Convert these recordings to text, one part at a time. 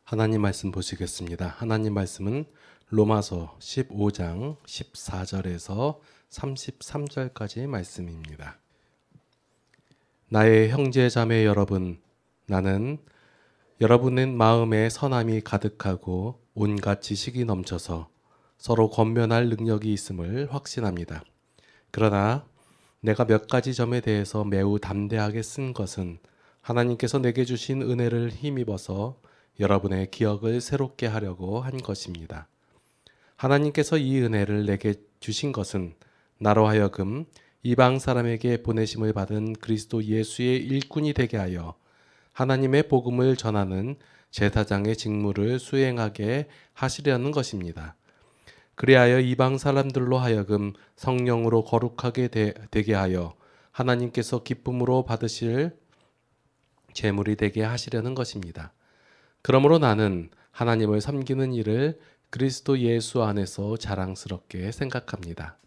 하나님 말씀 보시겠습니다. 하나님 말씀은 로마서 15장 14절에서 33절까지 말씀입니다. 나의 형제 자매 여러분, 나는 여러분의 마음에 선함이 가득하고 온갖 지식이 넘쳐서 서로 권면할 능력이 있음을 확신합니다. 그러나 내가 몇 가지 점에 대해서 매우 담대하게 쓴 것은 하나님께서 내게 주신 은혜를 힘입어서 여러분의 기억을 새롭게 하려고 한 것입니다. 하나님께서 이 은혜를 내게 주신 것은 나로 하여금 이방 사람에게 보내심을 받은 그리스도 예수의 일꾼이 되게 하여 하나님의 복음을 전하는 제사장의 직무를 수행하게 하시려는 것입니다. 그리하여 이방 사람들로 하여금 성령으로 거룩하게 되게 하여 하나님께서 기쁨으로 받으실 제물이 되게 하시려는 것입니다. 그러므로 나는 하나님을 섬기는 일을 그리스도 예수 안에서 자랑스럽게 생각합니다.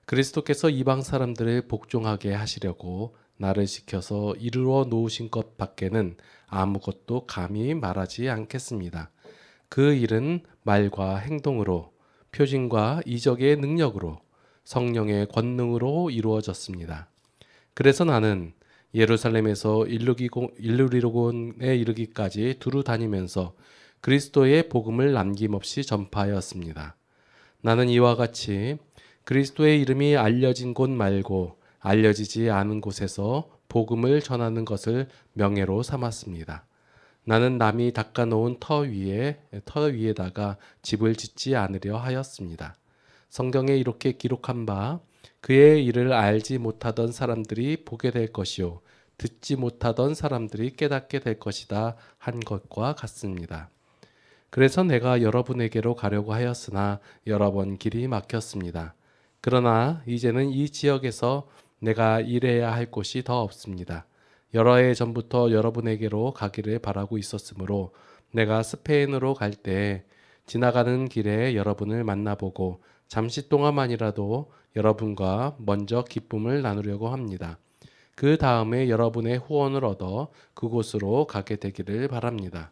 그리스도께서 이방 사람들을 복종하게 하시려고 나를 시켜서 이루어 놓으신 것 밖에는 아무것도 감히 말하지 않겠습니다. 그 일은 말과 행동으로, 표징과 이적의 능력으로, 성령의 권능으로 이루어졌습니다. 그래서 나는 예루살렘에서 일루리곤에 이르기까지 두루 다니면서 그리스도의 복음을 남김없이 전파하였습니다. 나는 이와 같이 그리스도의 이름이 알려진 곳 말고 알려지지 않은 곳에서 복음을 전하는 것을 명예로 삼았습니다. 나는 남이 닦아놓은 터 위에다가 집을 짓지 않으려 하였습니다. 성경에 이렇게 기록한 바 그의 일을 알지 못하던 사람들이 보게 될 것이요 듣지 못하던 사람들이 깨닫게 될 것이다 한 것과 같습니다. 그래서 내가 여러분에게로 가려고 하였으나 여러 번 길이 막혔습니다. 그러나 이제는 이 지역에서 내가 일해야 할 곳이 더 없습니다. 여러 해 전부터 여러분에게로 가기를 바라고 있었으므로 내가 스페인으로 갈 때 지나가는 길에 여러분을 만나보고 잠시 동안만이라도 여러분과 먼저 기쁨을 나누려고 합니다. 그 다음에 여러분의 후원을 얻어 그곳으로 가게 되기를 바랍니다.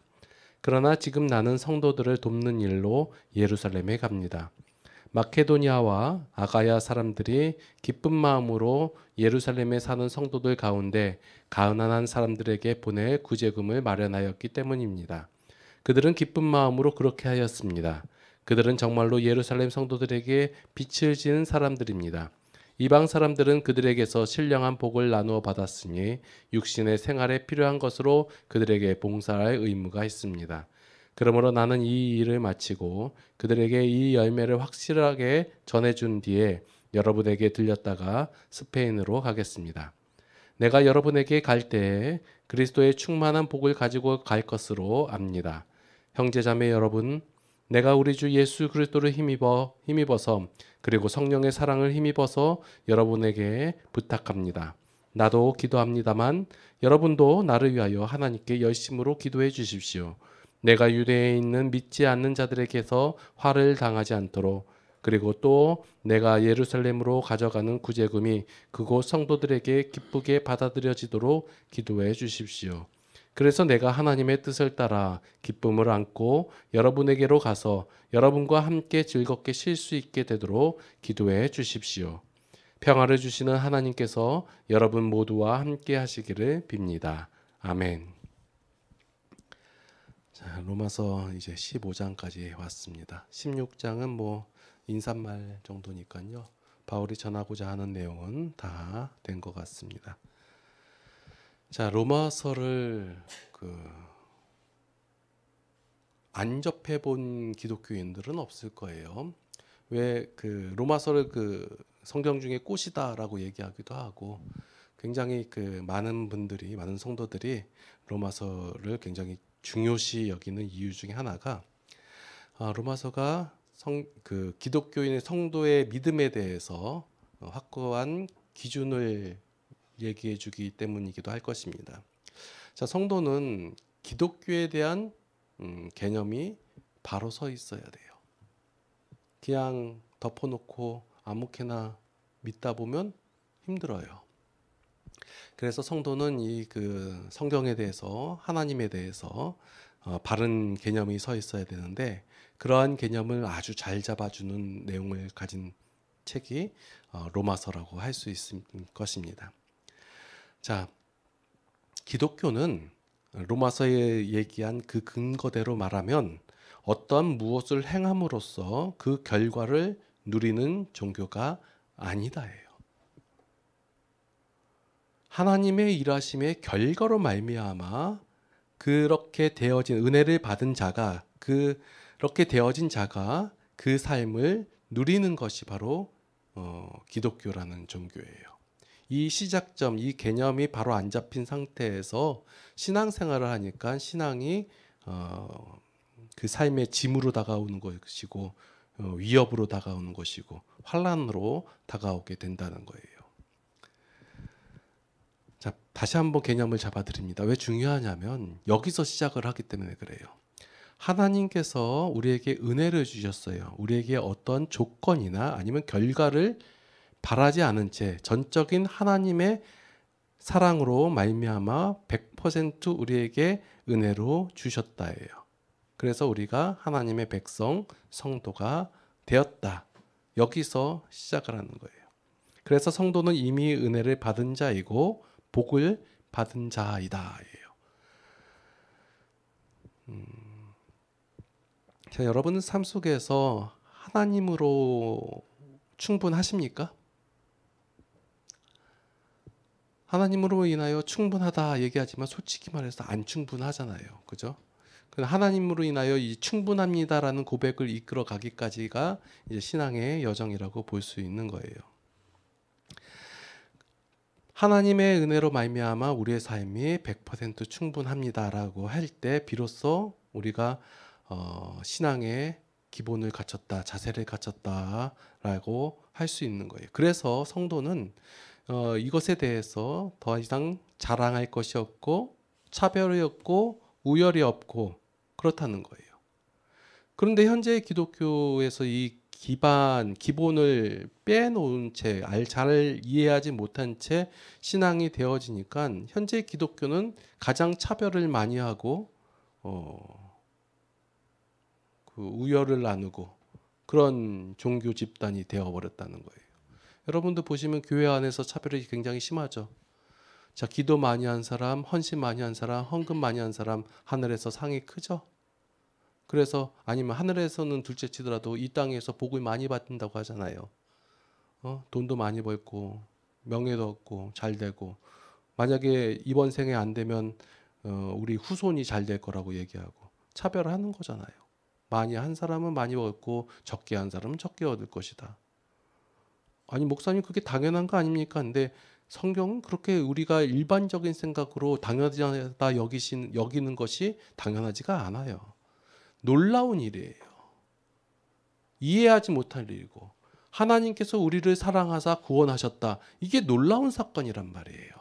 그러나 지금 나는 성도들을 돕는 일로 예루살렘에 갑니다. 마케도니아와 아가야 사람들이 기쁜 마음으로 예루살렘에 사는 성도들 가운데 가난한 사람들에게 보낼 구제금을 마련하였기 때문입니다. 그들은 기쁜 마음으로 그렇게 하였습니다. 그들은 정말로 예루살렘 성도들에게 빛을 지는 사람들입니다. 이방 사람들은 그들에게서 신령한 복을 나누어 받았으니 육신의 생활에 필요한 것으로 그들에게 봉사할 의무가 있습니다. 그러므로 나는 이 일을 마치고 그들에게 이 열매를 확실하게 전해준 뒤에 여러분에게 들렸다가 스페인으로 가겠습니다. 내가 여러분에게 갈 때에 그리스도의 충만한 복을 가지고 갈 것으로 압니다. 형제자매 여러분, 내가 우리 주 예수 그리스도를 힘입어서 그리고 성령의 사랑을 힘입어서 여러분에게 부탁합니다. 나도 기도합니다만 여러분도 나를 위하여 하나님께 열심으로 기도해 주십시오. 내가 유대에 있는 믿지 않는 자들에게서 화를 당하지 않도록, 그리고 또 내가 예루살렘으로 가져가는 구제금이 그곳 성도들에게 기쁘게 받아들여지도록 기도해 주십시오. 그래서 내가 하나님의 뜻을 따라 기쁨을 안고 여러분에게로 가서 여러분과 함께 즐겁게 쉴 수 있게 되도록 기도해 주십시오. 평화를 주시는 하나님께서 여러분 모두와 함께 하시기를 빕니다. 아멘. 자, 로마서 이제 15장까지 왔습니다. 16장은 인사말 정도니까요. 바울이 전하고자 하는 내용은 다 된 것 같습니다. 자, 로마서를 안 접해본 기독교인들은 없을 거예요. 왜 로마서를 성경 중에 꽃이다라고 얘기하기도 하고, 굉장히 많은 성도들이 로마서를 굉장히 중요시 여기는 이유 중에 하나가, 로마서가 기독교인의 성도의 믿음에 대해서 확고한 기준을 얘기해 주기 때문이기도 할 것입니다. 자, 성도는 기독교에 대한 개념이 바로 서 있어야 돼요. 그냥 덮어놓고 아무렇게나 믿다 보면 힘들어요. 그래서 성도는 이 성경에 대해서, 하나님에 대해서 바른 개념이 서 있어야 되는데 그러한 개념을 아주 잘 잡아주는 내용을 가진 책이 로마서라고 할 수 있을 것입니다. 자, 기독교는 로마서에 얘기한 그 근거대로 말하면 어떠한 무엇을 행함으로써 그 결과를 누리는 종교가 아니다예요. 하나님의 일하심의 결과로 말미암아 그렇게 되어진 은혜를 받은 자가 그렇게 되어진 자가 그 삶을 누리는 것이 바로 기독교라는 종교예요. 이 시작점, 이 개념이 바로 안 잡힌 상태에서 신앙생활을 하니까 신앙이 그 삶의 짐으로 다가오는 것이고 위협으로 다가오는 것이고 환난으로 다가오게 된다는 거예요. 자, 다시 한번 개념을 잡아드립니다. 왜 중요하냐면 여기서 시작을 하기 때문에 그래요. 하나님께서 우리에게 은혜를 주셨어요. 우리에게 어떤 조건이나 아니면 결과를 바라지 않은 채 전적인 하나님의 사랑으로 말미암아 100% 우리에게 은혜로 주셨다예요. 그래서 우리가 하나님의 백성, 성도가 되었다. 여기서 시작을 하는 거예요. 그래서 성도는 이미 은혜를 받은 자이고 복을 받은 자이다. 자, 여러분은 삶 속에서 하나님으로 충분하십니까? 하나님으로 인하여 충분하다 얘기하지만 솔직히 말해서 안 충분하잖아요. 그죠? 하나님으로 인하여 이 충분합니다라는 고백을 이끌어 가기까지가 이제 신앙의 여정이라고 볼 수 있는 거예요. 하나님의 은혜로 말미암아 우리의 삶이 100% 충분합니다라고 할 때 비로소 우리가 신앙의 기본을 갖췄다, 자세를 갖췄다라고 할 수 있는 거예요. 그래서 성도는 이것에 대해서 더 이상 자랑할 것이 없고 차별이 없고 우열이 없고 그렇다는 거예요. 그런데 현재 기독교에서 이 기본을 빼놓은 채, 잘 이해하지 못한 채 신앙이 되어지니까 현재 기독교는 가장 차별을 많이 하고 그 우열을 나누고 그런 종교 집단이 되어버렸다는 거예요. 여러분들 보시면 교회 안에서 차별이 굉장히 심하죠. 자, 기도 많이 한 사람, 헌신 많이 한 사람, 헌금 많이 한 사람 하늘에서 상이 크죠. 그래서 아니면 하늘에서는 둘째 치더라도 이 땅에서 복을 많이 받는다고 하잖아요. 돈도 많이 벌고 명예도 얻고 잘 되고 만약에 이번 생에 안 되면 우리 후손이 잘 될 거라고 얘기하고 차별하는 거잖아요. 많이 한 사람은 많이 얻고 적게 한 사람은 적게 얻을 것이다. 아니 목사님 그게 당연한 거 아닙니까? 근데 성경은 그렇게 우리가 일반적인 생각으로 당연하다 여기는 것이 당연하지가 않아요. 놀라운 일이에요. 이해하지 못할 일이고 하나님께서 우리를 사랑하사 구원하셨다. 이게 놀라운 사건이란 말이에요.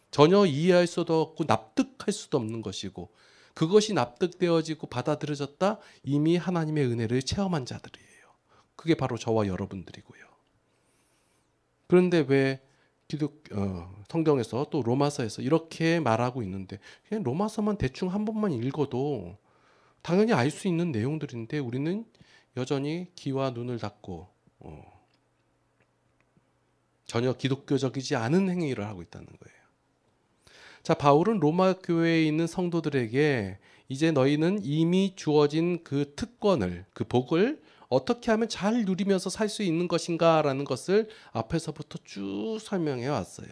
전혀 이해할 수도 없고 납득할 수도 없는 것이고 그것이 납득되어지고 받아들여졌다. 이미 하나님의 은혜를 체험한 자들이에요. 그게 바로 저와 여러분들이고요. 그런데 왜 성경에서 또 로마서에서 이렇게 말하고 있는데 그냥 로마서만 대충 한 번만 읽어도 당연히 알 수 있는 내용들인데 우리는 여전히 귀와 눈을 닫고 전혀 기독교적이지 않은 행위를 하고 있다는 거예요. 자, 바울은 로마 교회에 있는 성도들에게 이제 너희는 이미 주어진 그 특권을, 그 복을 어떻게 하면 잘 누리면서 살 수 있는 것인가라는 것을 앞에서부터 쭉 설명해 왔어요.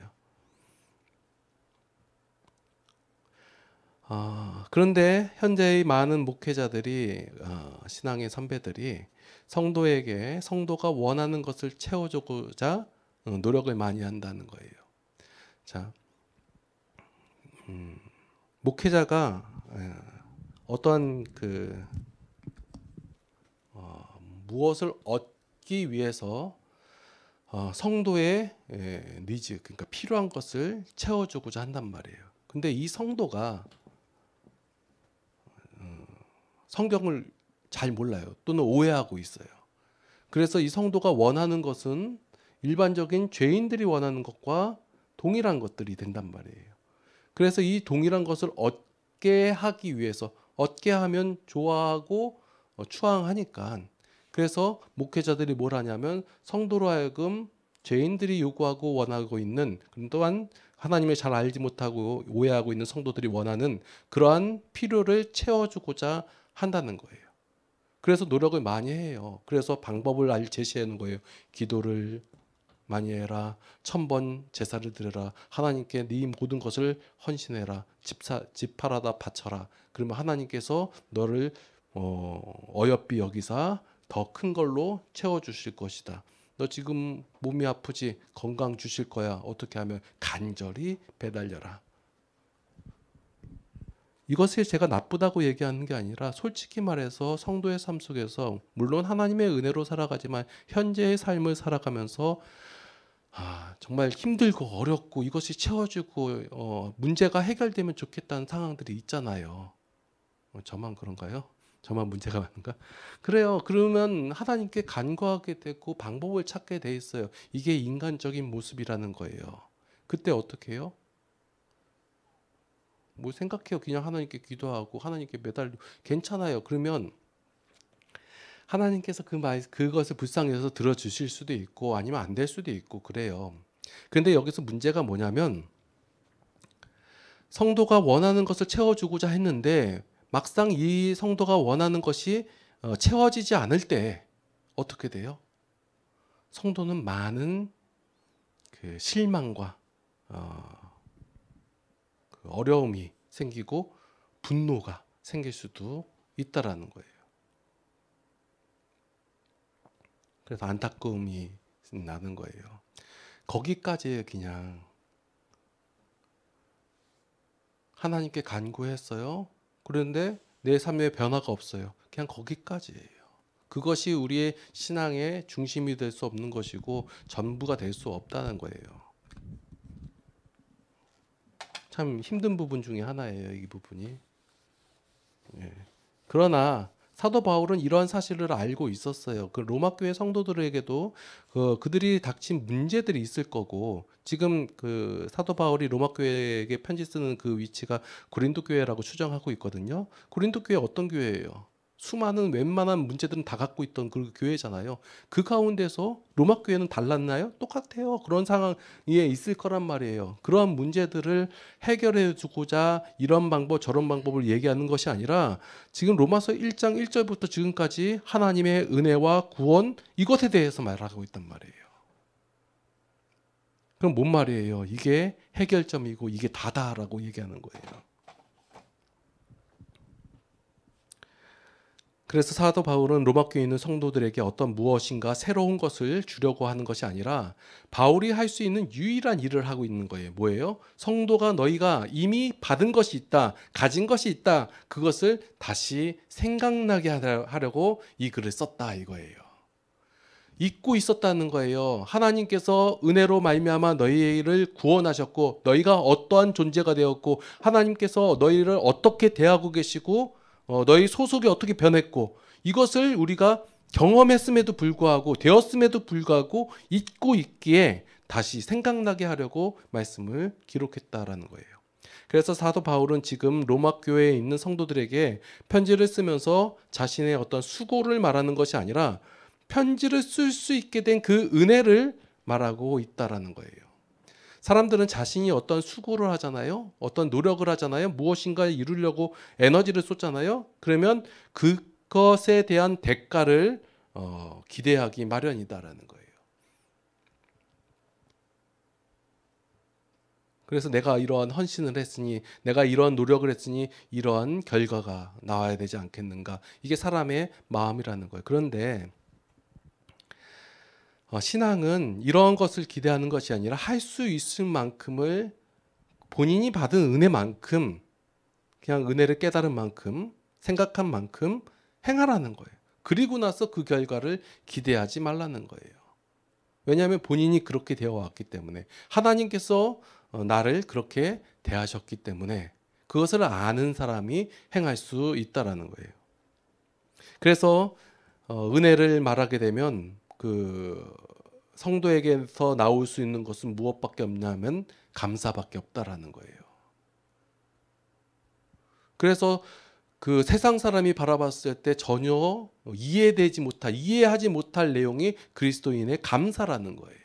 그런데 현재의 많은 목회자들이 신앙의 선배들이 성도가 원하는 것을 채워주고자 노력을 많이 한다는 거예요. 자, 목회자가 어떠한 무엇을 얻기 위해서 성도의 니즈, 그러니까 필요한 것을 채워주고자 한단 말이에요. 근데 이 성도가 성경을 잘 몰라요. 또는 오해하고 있어요. 그래서 이 성도가 원하는 것은 일반적인 죄인들이 원하는 것과 동일한 것들이 된단 말이에요. 그래서 이 동일한 것을 얻게 하기 위해서 얻게 하면 좋아하고 추앙하니까. 그래서 목회자들이 뭘 하냐면 성도로 하여금 죄인들이 요구하고 원하고 있는, 또한 하나님을 잘 알지 못하고 오해하고 있는 성도들이 원하는 그러한 필요를 채워주고자 한다는 거예요. 그래서 노력을 많이 해요. 그래서 방법을 제시하는 거예요. 기도를 많이 해라. 1000번 제사를 드려라. 하나님께 네 모든 것을 헌신해라. 집 팔아다 바쳐라. 그러면 하나님께서 너를 어여삐 여기사 더 큰 걸로 채워주실 것이다. 너 지금 몸이 아프지? 건강 주실 거야. 어떻게 하면? 간절히 배달려라. 이것을 제가 나쁘다고 얘기하는 게 아니라 솔직히 말해서 성도의 삶 속에서 물론 하나님의 은혜로 살아가지만 현재의 삶을 살아가면서 정말 힘들고 어렵고 이것이 채워지고 문제가 해결되면 좋겠다는 상황들이 있잖아요. 저만 그런가요? 저만 문제가 많은가? 그래요. 그러면 하나님께 간구하게 되고 방법을 찾게 돼 있어요. 이게 인간적인 모습이라는 거예요. 그때 어떻게 해요? 뭐 생각해요. 그냥 하나님께 기도하고 하나님께 매달리고 괜찮아요. 그러면 하나님께서 그것을 불쌍히 여겨서 들어주실 수도 있고 아니면 안 될 수도 있고 그래요. 그런데 여기서 문제가 뭐냐면 성도가 원하는 것을 채워주고자 했는데 막상 이 성도가 원하는 것이 채워지지 않을 때 어떻게 돼요? 성도는 많은 그 실망과 그 어려움이 생기고 분노가 생길 수도 있다라는 거예요. 그래서 안타까움이 나는 거예요. 거기까지예요. 그냥 하나님께 간구했어요. 그런데 내 삶에 변화가 없어요. 그냥 거기까지예요. 그것이 우리의 신앙의 중심이 될 수 없는 것이고 전부가 될 수 없다는 거예요. 참 힘든 부분 중에 하나예요. 이 부분이. 예. 그러나 사도 바울은 이러한 사실을 알고 있었어요. 그 로마 교회 성도들에게도 그들이 닥친 문제들이 있을 거고, 지금 그 사도 바울이 로마 교회에게 편지 쓰는 그 위치가 고린도 교회라고 추정하고 있거든요. 고린도 교회 어떤 교회예요? 수많은 웬만한 문제들은 다 갖고 있던 그 교회잖아요. 그 가운데서 로마 교회는 달랐나요? 똑같아요. 그런 상황에 있을 거란 말이에요. 그러한 문제들을 해결해 주고자 이런 방법 저런 방법을 얘기하는 것이 아니라 지금 로마서 1장 1절부터 지금까지 하나님의 은혜와 구원 이것에 대해서 말하고 있단 말이에요. 그럼 뭔 말이에요? 이게 해결점이고 이게 다다라고 얘기하는 거예요. 그래서 사도 바울은 로마 교회에 있는 성도들에게 어떤 무엇인가 새로운 것을 주려고 하는 것이 아니라 바울이 할 수 있는 유일한 일을 하고 있는 거예요. 뭐예요? 성도가 너희가 이미 받은 것이 있다, 가진 것이 있다, 그것을 다시 생각나게 하려고 이 글을 썼다 이거예요. 잊고 있었다는 거예요. 하나님께서 은혜로 말미암아 너희를 구원하셨고 너희가 어떠한 존재가 되었고 하나님께서 너희를 어떻게 대하고 계시고 너희 소속이 어떻게 변했고 이것을 우리가 경험했음에도 불구하고 되었음에도 불구하고 잊고 있기에 다시 생각나게 하려고 말씀을 기록했다라는 거예요. 그래서 사도 바울은 지금 로마 교회에 있는 성도들에게 편지를 쓰면서 자신의 어떤 수고를 말하는 것이 아니라 편지를 쓸 수 있게 된 그 은혜를 말하고 있다라는 거예요. 사람들은 자신이 어떤 수고를 하잖아요. 어떤 노력을 하잖아요. 무엇인가 이루려고 에너지를 쏟잖아요. 그러면 그것에 대한 대가를 기대하기 마련이다라는 거예요. 그래서 내가 이러한 헌신을 했으니 내가 이러한 노력을 했으니 이러한 결과가 나와야 되지 않겠는가. 이게 사람의 마음이라는 거예요. 그런데 신앙은 이러한 것을 기대하는 것이 아니라 할 수 있을 만큼을 본인이 받은 은혜만큼 그냥 은혜를 깨달은 만큼 생각한 만큼 행하라는 거예요. 그리고 나서 그 결과를 기대하지 말라는 거예요. 왜냐하면 본인이 그렇게 되어 왔기 때문에 하나님께서 나를 그렇게 대하셨기 때문에 그것을 아는 사람이 행할 수 있다라는 거예요. 그래서 은혜를 말하게 되면 그 성도에게서 나올 수 있는 것은 무엇밖에 없냐면 감사밖에 없다라는 거예요. 그래서 그 세상 사람이 바라봤을 때 전혀 이해하지 못할 내용이 그리스도인의 감사라는 거예요.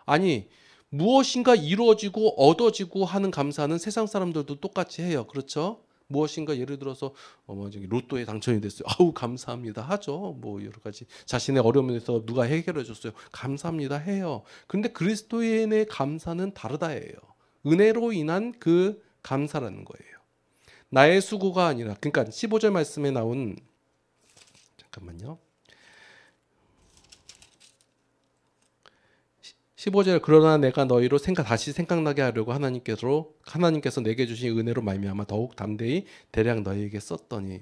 아니, 무엇인가 이루어지고 얻어지고 하는 감사는 세상 사람들도 똑같이 해요. 그렇죠? 무엇인가 예를 들어서 저기 로또에 당첨이 됐어요. 아우 감사합니다 하죠. 뭐 여러 가지 자신의 어려움에서 누가 해결해 줬어요. 감사합니다 해요. 그런데 그리스도인의 감사는 다르다예요. 은혜로 인한 그 감사라는 거예요. 나의 수고가 아니라, 그러니까 15절 말씀에 나온, 잠깐만요. 15절, 그러나 내가 너희로 다시 생각나게 하려고 하나님께서 내게 주신 은혜로 말미암아 더욱 담대히 대략 너희에게 썼더니.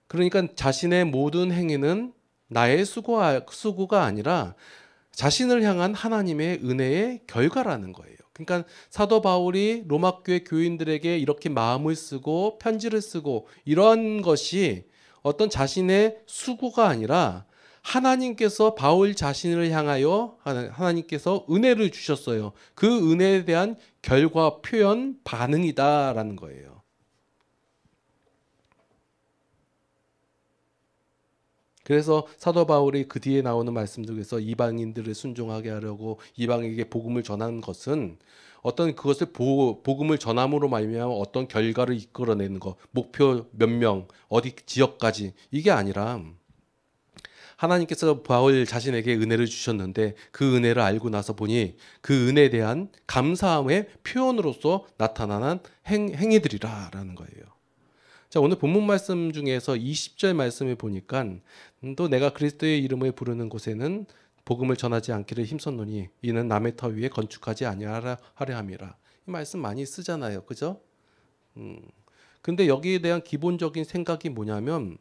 그러니까 자신의 모든 행위는 나의 수고가 아니라 자신을 향한 하나님의 은혜의 결과라는 거예요. 그러니까 사도 바울이 로마 교회 교인들에게 이렇게 마음을 쓰고 편지를 쓰고 이런 것이 어떤 자신의 수고가 아니라 하나님께서 바울 자신을 향하여 하나님께서 은혜를 주셨어요. 그 은혜에 대한 결과, 표현, 반응이다라는 거예요. 그래서 사도 바울이 그 뒤에 나오는 말씀들 중에서 이방인들을 순종하게 하려고 이방에게 복음을 전하는 것은 어떤 그것을 복음을 전함으로 말미암아 어떤 결과를 이끌어내는 것, 목표 몇 명, 어디 지역까지, 이게 아니라 하나님께서 바울 자신에게 은혜를 주셨는데 그 은혜를 알고 나서 보니 그 은혜에 대한 감사함의 표현으로서 나타나는 행위들이라는 거예요. 자, 오늘 본문 말씀 중에서 20절 말씀을 보니까 또 내가 그리스도의 이름을 부르는 곳에는 복음을 전하지 않기를 힘썼노니 이는 남의 터 위에 건축하지 아니하려 함이라. 이 말씀 많이 쓰잖아요. 그죠? 근데 여기에 대한 기본적인 생각이 뭐냐면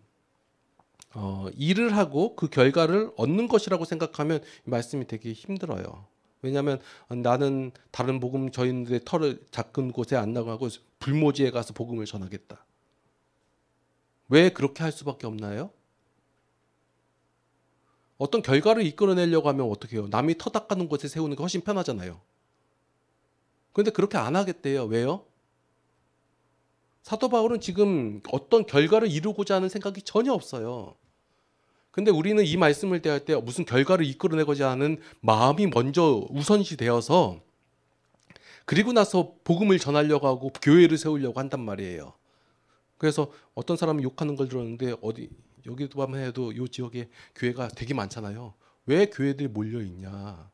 일을 하고 그 결과를 얻는 것이라고 생각하면 이 말씀이 되게 힘들어요. 왜냐하면 나는 다른 복음 저희들의 터를 작은 곳에 안 나가고 불모지에 가서 복음을 전하겠다. 왜 그렇게 할 수밖에 없나요? 어떤 결과를 이끌어내려고 하면 어떻게 해요? 남이 터 닦아놓은 곳에 세우는 게 훨씬 편하잖아요. 그런데 그렇게 안 하겠대요. 왜요? 사도 바울은 지금 어떤 결과를 이루고자 하는 생각이 전혀 없어요. 근데 우리는 이 말씀을 대할 때 무슨 결과를 이끌어내고자 하는 마음이 먼저 우선시 되어서 그리고 나서 복음을 전하려고 하고 교회를 세우려고 한단 말이에요. 그래서 어떤 사람은 욕하는 걸 들었는데 여기도 한번 해도 이 지역에 교회가 되게 많잖아요. 왜 교회들이 몰려 있냐?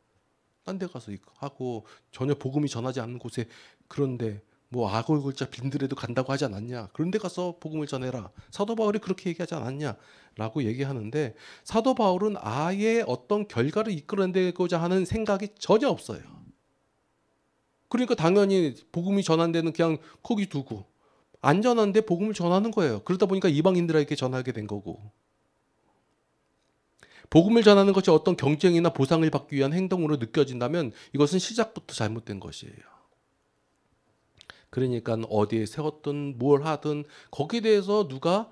딴 데 가서 하고 전혀 복음이 전하지 않는 곳에, 그런데 뭐 아골골자 빈들에도 간다고 하지 않았냐? 그런 데 가서 복음을 전해라. 사도 바울이 그렇게 얘기하지 않았냐라고 얘기하는데 사도 바울은 아예 어떤 결과를 이끌어내고자 하는 생각이 전혀 없어요. 그러니까 당연히 복음이 전한 데는 그냥 거기 두고 안전한데 복음을 전하는 거예요. 그러다 보니까 이방인들에게 전하게 된 거고. 복음을 전하는 것이 어떤 경쟁이나 보상을 받기 위한 행동으로 느껴진다면 이것은 시작부터 잘못된 것이에요. 그러니까 어디에 세웠든 뭘 하든 거기에 대해서 누가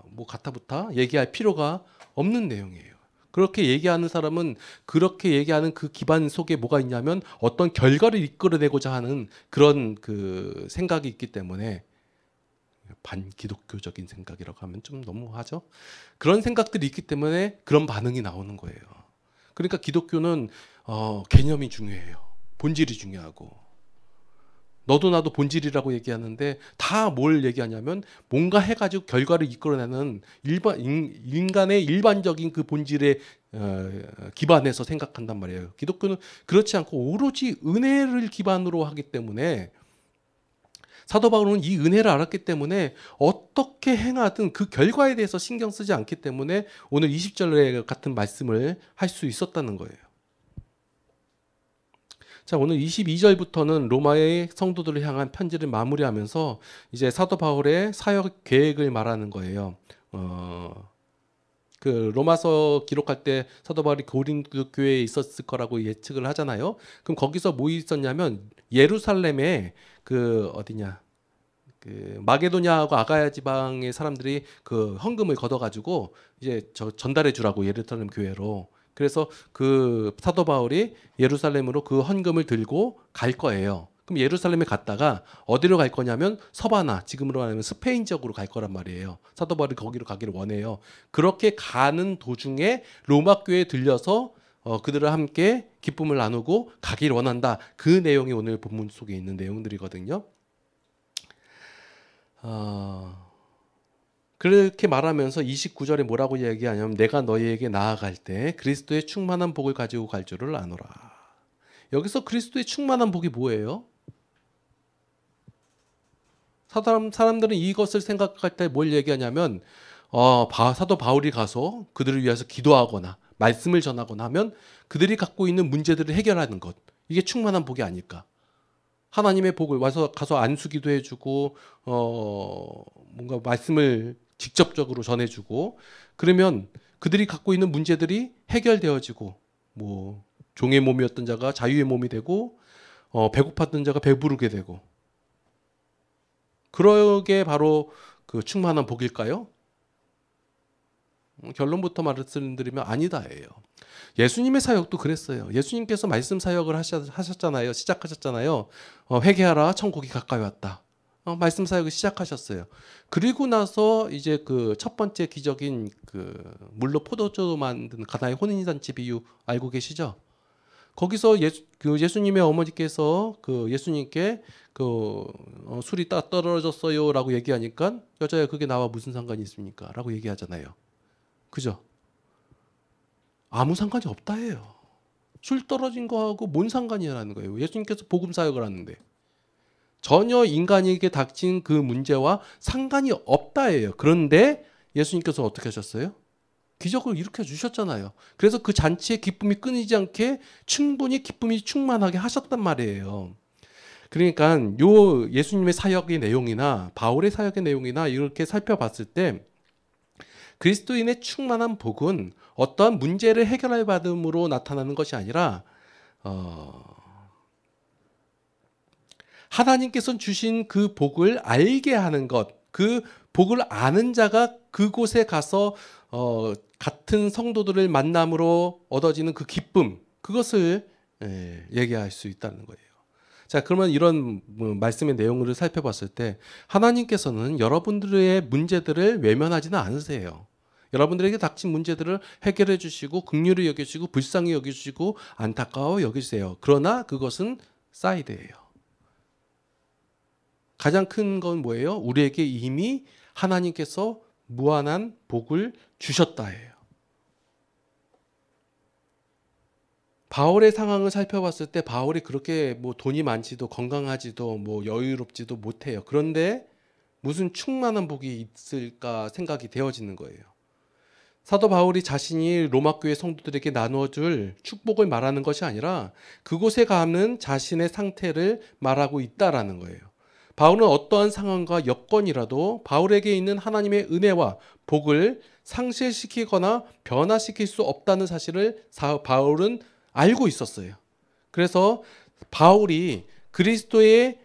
뭐 가타부타 얘기할 필요가 없는 내용이에요. 그렇게 얘기하는 사람은 그렇게 얘기하는 그 기반 속에 뭐가 있냐면 어떤 결과를 이끌어내고자 하는 그런 그 생각이 있기 때문에, 반기독교적인 생각이라고 하면 좀 너무하죠. 그런 생각들이 있기 때문에 그런 반응이 나오는 거예요. 그러니까 기독교는 개념이 중요해요. 본질이 중요하고. 너도 나도 본질이라고 얘기하는데 다 뭘 얘기하냐면 뭔가 해가지고 결과를 이끌어내는 인간의 일반적인 그 본질에 기반해서 생각한단 말이에요. 기독교는 그렇지 않고 오로지 은혜를 기반으로 하기 때문에, 사도 바울은 이 은혜를 알았기 때문에 어떻게 행하든 그 결과에 대해서 신경 쓰지 않기 때문에 오늘 20절에 같은 말씀을 할 수 있었다는 거예요. 자, 오늘 22절부터는 로마의 성도들을 향한 편지를 마무리하면서 이제 사도 바울의 사역 계획을 말하는 거예요. 그 로마서 기록할 때 사도 바울이 고린도 교회에 있었을 거라고 예측을 하잖아요. 그럼 거기서 뭐 있었냐면 예루살렘에 그 어디냐, 그 마게도냐하고 아가야 지방의 사람들이 그 헌금을 걷어가지고 이제 전달해 주라고, 예루살렘 교회로. 그래서 그 사도 바울이 예루살렘으로 그 헌금을 들고 갈 거예요. 그럼 예루살렘에 갔다가 어디로 갈 거냐면 서바나, 지금으로 말하면 스페인 지역으로 갈 거란 말이에요. 사도 바울이 거기로 가기를 원해요. 그렇게 가는 도중에 로마 교회에 들려서 그들과 함께 기쁨을 나누고 가기를 원한다. 그 내용이 오늘 본문 속에 있는 내용들이거든요. 그렇게 말하면서 29절에 뭐라고 얘기하냐면 내가 너희에게 나아갈 때 그리스도의 충만한 복을 가지고 갈 줄을 아노라. 여기서 그리스도의 충만한 복이 뭐예요? 사람들은 이것을 생각할 때 뭘 얘기하냐면 사도 바울이 가서 그들을 위해서 기도하거나 말씀을 전하거나 하면 그들이 갖고 있는 문제들을 해결하는 것, 이게 충만한 복이 아닐까. 하나님의 복을 가서 안수기도 해주고 뭔가 말씀을 직접적으로 전해주고 그러면 그들이 갖고 있는 문제들이 해결되어지고 뭐 종의 몸이었던 자가 자유의 몸이 되고 배고팠던 자가 배부르게 되고 그러게 바로 그 충만한 복일까요? 결론부터 말씀드리면 아니다예요. 예수님의 사역도 그랬어요. 예수님께서 말씀 사역을 하셨잖아요. 시작하셨잖아요. 회개하라, 천국이 가까이 왔다. 말씀 사역을 시작하셨어요. 그리고 나서 이제 그 첫 번째 기적인 그 물로 포도주 만든 가나의 혼인잔치 비유 알고 계시죠? 거기서 예수님의 어머니께서 그 예수님께 술이 딱 떨어졌어요라고 얘기하니까 여자야 그게 나와 무슨 상관이 있습니까?라고 얘기하잖아요. 그죠? 아무 상관이 없다 해요. 술 떨어진 거하고 뭔 상관이라는 거예요. 예수님께서 복음 사역을 하는데 전혀 인간에게 닥친 그 문제와 상관이 없다 해요. 그런데 예수님께서 어떻게 하셨어요? 기적을 일으켜 주셨잖아요. 그래서 그 잔치의 기쁨이 끊이지 않게 충분히 기쁨이 충만하게 하셨단 말이에요. 그러니까 요 예수님의 사역의 내용이나 바울의 사역의 내용이나 이렇게 살펴봤을 때 그리스도인의 충만한 복은 어떠한 문제를 해결할 받음으로 나타나는 것이 아니라 하나님께서 주신 그 복을 알게 하는 것, 그 복을 아는 자가 그곳에 가서 같은 성도들을 만남으로 얻어지는 그 기쁨, 그것을 얘기할 수 있다는 거예요. 자, 그러면 이런 말씀의 내용을 살펴봤을 때 하나님께서는 여러분들의 문제들을 외면하지는 않으세요. 여러분들에게 닥친 문제들을 해결해 주시고 긍휼히 여겨주시고 불쌍히 여겨주시고 안타까워 여기세요. 그러나 그것은 사이드예요. 가장 큰 건 뭐예요? 우리에게 이미 하나님께서 무한한 복을 주셨다예요. 바울의 상황을 살펴봤을 때 바울이 그렇게 뭐 돈이 많지도 건강하지도 뭐 여유롭지도 못해요. 그런데 무슨 충만한 복이 있을까 생각이 되어지는 거예요. 사도 바울이 자신이 로마 교회 성도들에게 나누어줄 축복을 말하는 것이 아니라 그곳에 가는 자신의 상태를 말하고 있다라는 거예요. 바울은 어떠한 상황과 여건이라도 바울에게 있는 하나님의 은혜와 복을 상실시키거나 변화시킬 수 없다는 사실을 바울은 알고 있었어요. 그래서 바울이 그리스도의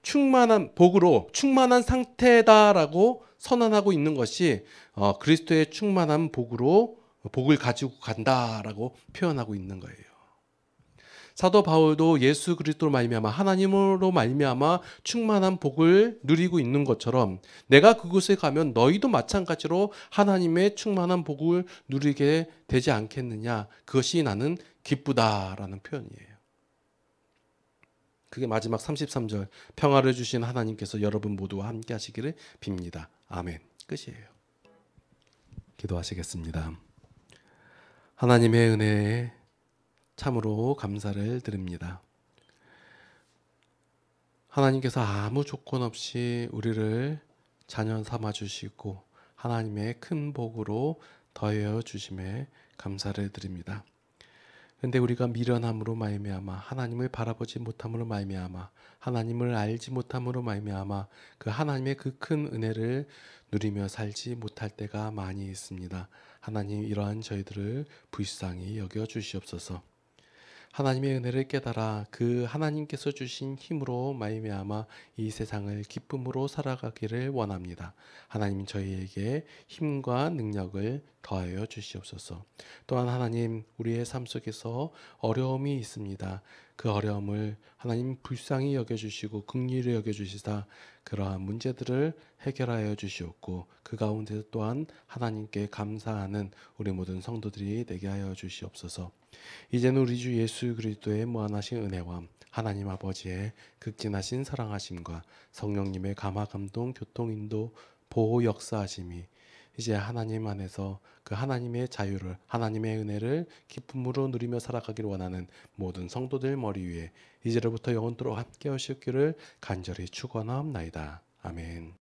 충만한 복으로 충만한 상태다라고 선언하고 있는 것이 그리스도의 충만한 복을 가지고 간다라고 표현하고 있는 거예요. 사도 바울도 예수 그리스도로 말미암아 하나님으로 말미암아 충만한 복을 누리고 있는 것처럼 내가 그곳에 가면 너희도 마찬가지로 하나님의 충만한 복을 누리게 되지 않겠느냐. 그것이 나는 기쁘다라는 표현이에요. 그게 마지막 33절 평화를 주신 하나님께서 여러분 모두와 함께 하시기를 빕니다. 아멘. 끝이에요. 기도하시겠습니다. 하나님의 은혜에 참으로 감사를 드립니다. 하나님께서 아무 조건 없이 우리를 자녀 삼아 주시고 하나님의 큰 복으로 더하여 주심에 감사를 드립니다. 그런데 우리가 미련함으로 말미암아 하나님을 바라보지 못함으로 말미암아 하나님을 알지 못함으로 말미암아 그 하나님의 그 큰 은혜를 누리며 살지 못할 때가 많이 있습니다. 하나님 이러한 저희들을 불쌍히 여겨 주시옵소서. 하나님의 은혜를 깨달아 그 하나님께서 주신 힘으로 말미암아 이 세상을 기쁨으로 살아가기를 원합니다. 하나님 저희에게 힘과 능력을 더하여 주시옵소서. 또한 하나님, 우리의 삶 속에서 어려움이 있습니다. 그 어려움을 하나님 불쌍히 여겨주시고 긍휼히 여겨주시사 그러한 문제들을 해결하여 주시옵고, 그 가운데 또한 하나님께 감사하는 우리 모든 성도들이 되게 하여 주시옵소서. 이제는 우리 주 예수 그리스도의 무한하신 은혜와 하나님 아버지의 극진하신 사랑하심과 성령님의 감화 감동 교통 인도 보호 역사하심이 이제 하나님 안에서 그 하나님의 자유를, 하나님의 은혜를 기쁨으로 누리며 살아가기를 원하는 모든 성도들 머리 위에 이제로부터 영원토록 함께 하시기를 간절히 축원하옵나이다. 아멘.